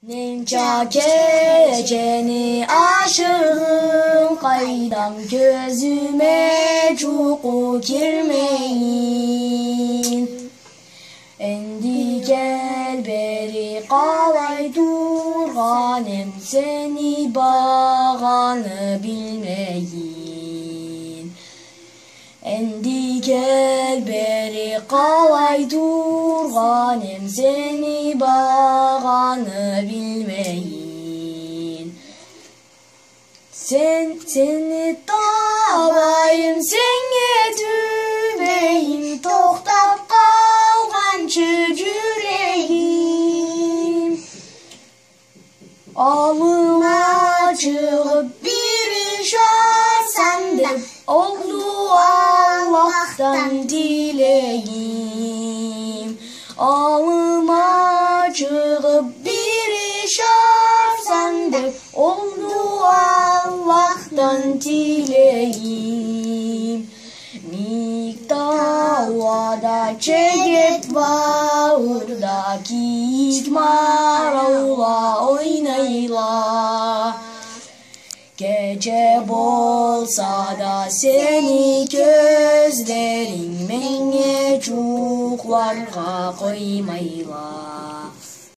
Nenca geceni aşığım kaydan gözüme cuku girmeyin. Endi gel beri kalay durganem seni bağanı bilmeyin. Endi gel beri kalay durganem seni bağanı bilmeyin. Seni tabayım senge dübeyim toktap kalgançı yüreğim. Alıma çıkıp bir iş alsam da oldu Allah'tan dileyim. Alıma çıkıp bir iş alsam da oldu Allah'tan dileyim. Miktavada çekip bağırda gitmar ola oynayla. Gece bolsa da seni gözlerin menge çuklarga koymayla.